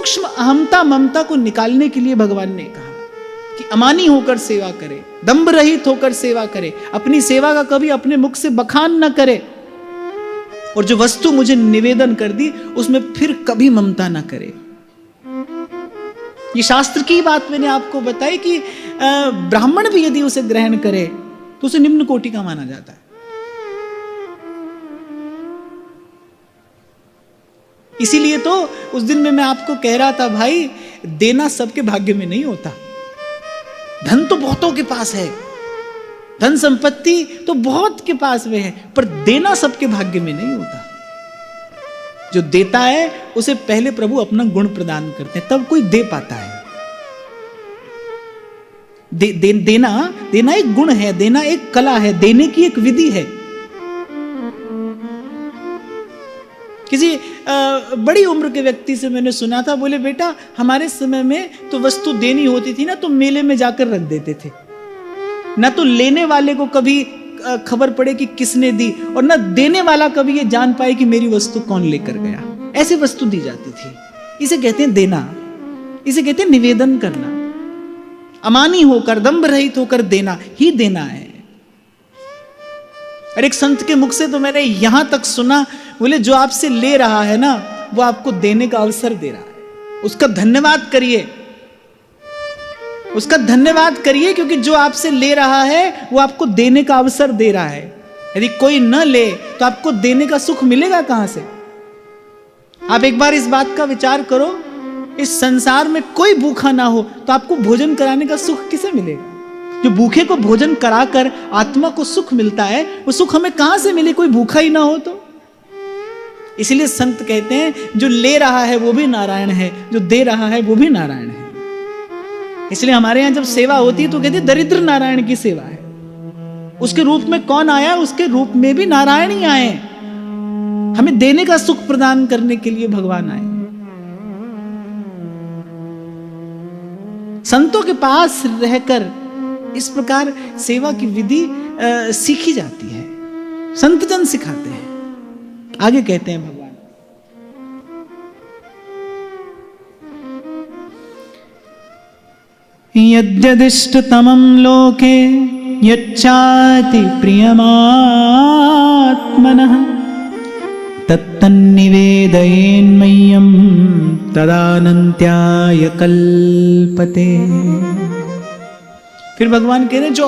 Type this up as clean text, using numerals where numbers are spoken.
सूक्ष्म अहमता ममता को निकालने के लिए भगवान ने कहा कि अमानी होकर सेवा करे, दंभ रहित होकर सेवा करे, अपनी सेवा का कभी अपने मुख से बखान न करे, और जो वस्तु मुझे निवेदन कर दी उसमें फिर कभी ममता न करे। ये शास्त्र की बात मैंने आपको बताई कि ब्राह्मण भी यदि उसे ग्रहण करे तो उसे निम्न कोटि का माना जाता है। इसीलिए तो उस दिन में मैं आपको कह रहा था, भाई देना सबके भाग्य में नहीं होता। धन तो बहुतों के पास है, धन संपत्ति तो बहुत के पास में है, पर देना सबके भाग्य में नहीं होता। जो देता है उसे पहले प्रभु अपना गुण प्रदान करते हैं, तब कोई दे पाता है। देना एक गुण है, देना एक कला है, देने की एक विधि है। किसी बड़ी उम्र के व्यक्ति से मैंने सुना था, बोले बेटा हमारे समय में तो वस्तु देनी होती थी ना तो मेले में जाकर रख देते थे, ना तो लेने वाले को कभी खबर पड़े कि किसने दी, और ना देने वाला कभी ये जान पाए कि मेरी वस्तु कौन लेकर गया। ऐसे वस्तु दी जाती थी। इसे कहते हैं देना, इसे कहते हैं निवेदन करना। अमानी होकर, दंभ रहित होकर देना ही देना है। और एक संत के मुख से तो मैंने यहां तक सुना, बोले जो आपसे ले रहा है ना वो आपको देने का अवसर दे रहा है, उसका धन्यवाद करिए, उसका धन्यवाद करिए, क्योंकि जो आपसे ले रहा है वो आपको देने का अवसर दे रहा है। यदि कोई न ले तो आपको देने का सुख मिलेगा कहां से? आप एक बार इस बात का विचार करो, इस संसार में कोई भूखा ना हो तो आपको भोजन कराने का सुख किसे मिलेगा? जो भूखे को भोजन कराकर आत्मा को सुख मिलता है, वो सुख हमें कहां से मिले, कोई भूखा ही ना हो तो? इसलिए संत कहते हैं जो ले रहा है वो भी नारायण है, जो दे रहा है वो भी नारायण है। इसलिए हमारे यहां जब सेवा होती है तो कहते हैं दरिद्र नारायण की सेवा है। उसके रूप में कौन आया? उसके रूप में भी नारायण ही आए, हमें देने का सुख प्रदान करने के लिए भगवान आए। संतों के पास रहकर इस प्रकार सेवा की विधि सीखी जाती है, संत जन सिखाते हैं। आगे कहते हैं भगवान, यद्यदिष्टतमं लोके यच्चाति प्रियमात्मनः तत्तन्निवेदयेन्मह्यं तदानन्त्याय कल्पते। फिर भगवान कह रहे हैं जो